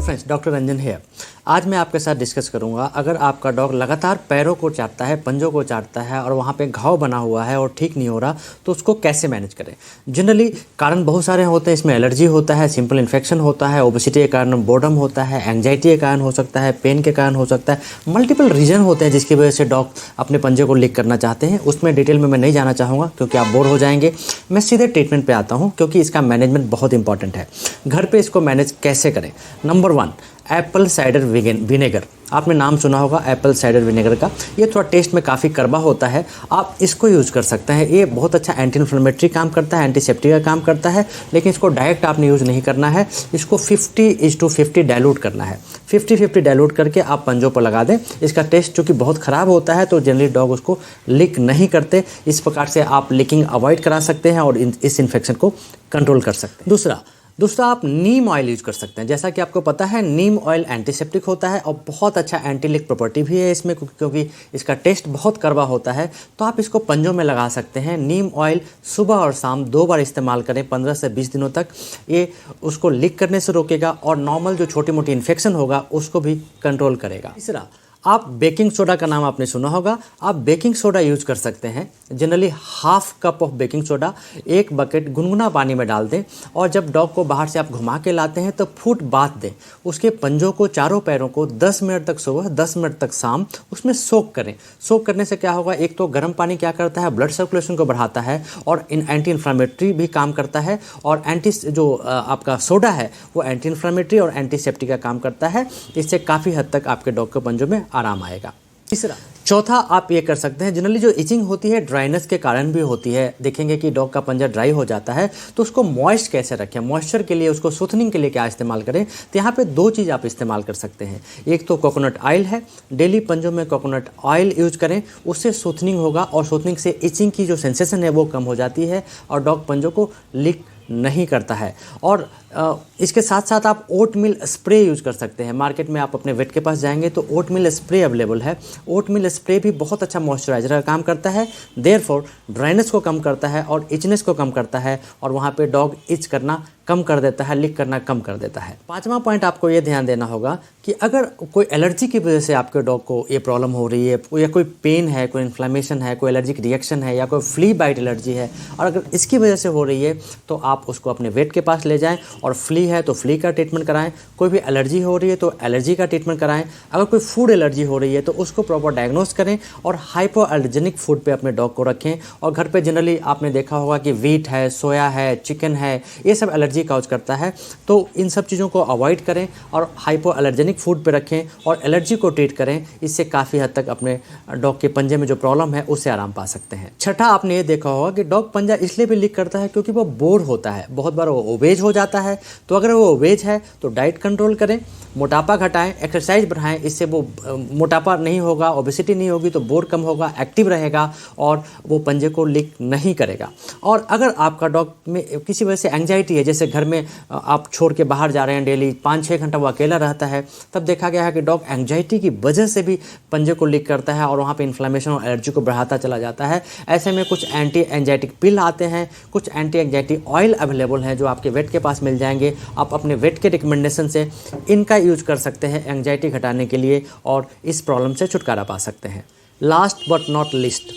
Friends, doctor Ranjan है। आज मैं आपके साथ डिस्कस करूंगा, अगर आपका डॉग लगातार पैरों को चाटता है, पंजों को चाटता है और वहाँ पे घाव बना हुआ है और ठीक नहीं हो रहा, तो उसको कैसे मैनेज करें। जनरली कारण बहुत सारे होते हैं। इसमें एलर्जी होता है, सिंपल इन्फेक्शन होता है, ओबेसिटी के कारण बोर्डम होता है, एंग्जाइटी के कारण हो सकता है, पेन के कारण हो सकता है, मल्टीपल रीजन होते हैं जिसकी वजह से डॉग अपने पंजे को लीक करना चाहते हैं। उसमें डिटेल में मैं नहीं जाना चाहूँगा क्योंकि आप बोर हो जाएंगे। मैं सीधे ट्रीटमेंट पे आता हूँ क्योंकि इसका मैनेजमेंट बहुत इंपॉर्टेंट है। घर पे इसको मैनेज कैसे करें। Number 1, Apple cider vinegar. आपने नाम सुना होगा एप्पल साइडर विनेगर का। ये थोड़ा टेस्ट में काफ़ी कड़वा होता है, आप इसको यूज़ कर सकते हैं। ये बहुत अच्छा एंटी इन्फ्लेमेटरी काम करता है, एंटीसेप्टिक का काम करता है, लेकिन इसको डायरेक्ट आपने यूज़ नहीं करना है। इसको 50:50 डाइल्यूट करना है। 50-50 डाइल्यूट करके आप पंजों पर लगा दें। इसका टेस्ट चूँकि बहुत ख़राब होता है तो जनरली डॉग उसको लिक नहीं करते। इस प्रकार से आप लिकिंग अवॉइड करा सकते हैं और इस इन्फेक्शन को कंट्रोल कर सकते हैं। दूसरा आप नीम ऑयल यूज़ कर सकते हैं। जैसा कि आपको पता है, नीम ऑयल एंटीसेप्टिक होता है और बहुत अच्छा एंटी लिक प्रॉपर्टी भी है इसमें, क्योंकि इसका टेस्ट बहुत कड़वा होता है। तो आप इसको पंजों में लगा सकते हैं। नीम ऑयल सुबह और शाम 2 बार इस्तेमाल करें 15 से 20 दिनों तक। ये उसको लीक करने से रोकेगा और नॉर्मल जो छोटी मोटी इन्फेक्शन होगा उसको भी कंट्रोल करेगा। तीसरा, आप बेकिंग सोडा का नाम आपने सुना होगा। आप बेकिंग सोडा यूज़ कर सकते हैं। Generally 1/2 cup of baking soda 1 bucket गुनगुना पानी में डाल दें और जब डॉग को बाहर से आप घुमा के लाते हैं तो फुट बाथ दें। उसके पंजों को, चारों पैरों को 10 मिनट तक सुबह, 10 मिनट तक शाम उसमें सोक करें। सोक करने से क्या होगा, एक तो गर्म पानी क्या करता है, ब्लड सर्कुलेशन को बढ़ाता है और एंटी इन्फ्लेमेटरी भी काम करता है। और आपका सोडा है वो एंटी इन्फ्लेमेटरी और एंटीसेप्टिक का काम करता है। इससे काफ़ी हद तक आपके डॉग के पंजों में आराम आएगा। चौथा, आप ये कर सकते हैं। जनरली जो इचिंग होती है ड्राइनेस के कारण भी होती है। देखेंगे कि डॉग का पंजा ड्राई हो जाता है तो उसको मॉइस्ट कैसे रखें। मॉइस्चर के लिए, उसको सूथनिंग के लिए क्या इस्तेमाल करें, तो यहाँ पे 2 चीज़ आप इस्तेमाल कर सकते हैं। एक तो कोकोनट ऑयल है, डेली पंजों में कोकोनट ऑयल यूज करें, उससे सूथनिंग होगा और सूथनिंग से इचिंग की जो सेंसेशन है वो कम हो जाती है और डॉग पंजों को लीक नहीं करता है। और इसके साथ साथ आप ओट मिल स्प्रे यूज़ कर सकते हैं। मार्केट में आप अपने वेट के पास जाएंगे तो ओट मिल स्प्रे अवेलेबल है। ओट मिल स्प्रे भी बहुत अच्छा मॉइस्चराइजर का काम करता है, देयरफॉर ड्राइनेस को कम करता है और इचनेस को कम करता है और वहाँ पे डॉग इच करना कम कर देता है, लीक करना कम कर देता है। 5वां पॉइंट आपको ये ध्यान देना होगा कि अगर कोई एलर्जी की वजह से आपके डॉग को ये प्रॉब्लम हो रही है, या कोई पेन है, कोई इन्फ्लेमेशन है, कोई एलर्जिक रिएक्शन है या कोई फ्ली बाइट एलर्जी है, और अगर इसकी वजह से हो रही है तो आप उसको अपने वेट के पास ले जाएं। और फ्ली है तो फ्ली का ट्रीटमेंट कराएं। कोई भी एलर्जी हो रही है तो एलर्जी का ट्रीटमेंट कराएं। अगर कोई फूड एलर्जी हो रही है तो उसको प्रॉपर डायग्नोस करें और हाइपो एलर्जेनिक फूड पे अपने डॉग को रखें। और घर पे जनरली आपने देखा होगा कि वीट है, सोया है, चिकन है, ये सब एलर्जी काउज करता है। तो इन सब चीज़ों को अवॉइड करें और हाइपो एलर्जेनिक फूड पे रखें और एलर्जी को ट्रीट करें। इससे काफ़ी हद तक अपने डॉग के पंजे में जो प्रॉब्लम है उससे आराम पा सकते हैं। छठा, आपने ये देखा होगा कि डॉग पंजा इसलिए भी लीक करता है क्योंकि वो बोर होता है। बहुत बार वो ओबेज हो जाता है। तो अगर वो ओबेज है तो डाइट कंट्रोल करें, मोटापा घटाएं, एक्सरसाइज बढ़ाएं। इससे वो मोटापा नहीं होगा, ओबेसिटी नहीं होगी तो बोर कम होगा, एक्टिव रहेगा और वो पंजे को लीक नहीं करेगा। और अगर आपका डॉग में किसी वजह से एंग्जाइटी है, जैसे घर में आप छोड़ के बाहर जा रहे हैं, डेली 5-6 घंटा वो अकेला रहता है, तब देखा गया है कि डॉग एंग्जाइटी की वजह से भी पंजे को लीक करता है और वहाँ पे इन्फ्लेमेशन और एलर्जी को बढ़ाता चला जाता है। ऐसे में कुछ एंटी एंग्जाइटिक पिल आते हैं, कुछ एंटी एंग्जाइटी ऑयल अवेलेबल हैं जो आपके वेट के पास मिल जाएंगे। आप अपने वेट के रिकमेंडेशन से इनका यूज कर सकते हैं एंग्जाइटी घटाने के लिए और इस प्रॉब्लम से छुटकारा पा सकते हैं। लास्ट बट नॉट लिस्ट,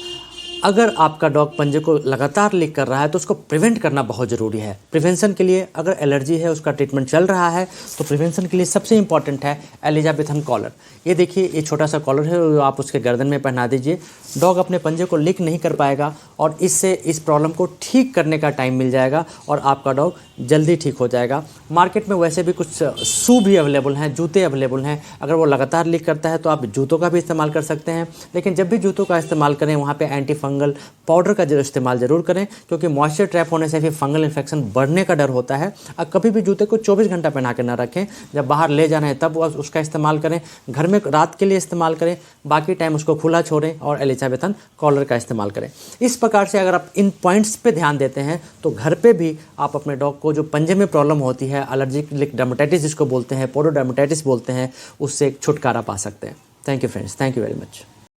अगर आपका डॉग पंजे को लगातार लीक कर रहा है तो उसको प्रिवेंट करना बहुत ज़रूरी है। प्रिवेंशन के लिए, अगर एलर्जी है, उसका ट्रीटमेंट चल रहा है, तो प्रिवेंशन के लिए सबसे इंपॉर्टेंट है एलिजाबेथन कॉलर। ये देखिए, ये छोटा सा कॉलर है, जो आप उसके गर्दन में पहना दीजिए। डॉग अपने पंजे को लीक नहीं कर पाएगा और इससे इस प्रॉब्लम को ठीक करने का टाइम मिल जाएगा और आपका डॉग जल्दी ठीक हो जाएगा। मार्केट में वैसे भी कुछ शू भी अवेलेबल हैं, जूते अवेलेबल हैं। अगर वो लगातार लीक करता है तो आप जूतों का भी इस्तेमाल कर सकते हैं, लेकिन जब भी जूतों का इस्तेमाल करें वहाँ पे एंटी फंगल पाउडर का इस्तेमाल जरूर करें, क्योंकि मॉइस्चर ट्रैप होने से फिर फंगल इन्फेक्शन बढ़ने का डर होता है। और कभी भी जूते को 24 घंटा पहना के ना रखें। जब बाहर ले जाना है तब उसका इस्तेमाल करें, घर में रात के लिए इस्तेमाल करें, बाकी टाइम उसको खुला छोड़ें और एलिजाबेथन कॉलर का इस्तेमाल करें। इस प्रकार से अगर आप इन पॉइंट्स पे ध्यान देते हैं तो घर पे भी आप अपने डॉग को जो पंजे में प्रॉब्लम होती है, एलर्जिक डर्मेटाइटिस जिसको बोलते हैं, पोडोडर्मेटाइटिस बोलते हैं, उससे छुटकारा पा सकते हैं। Thank you friends, thank you very much.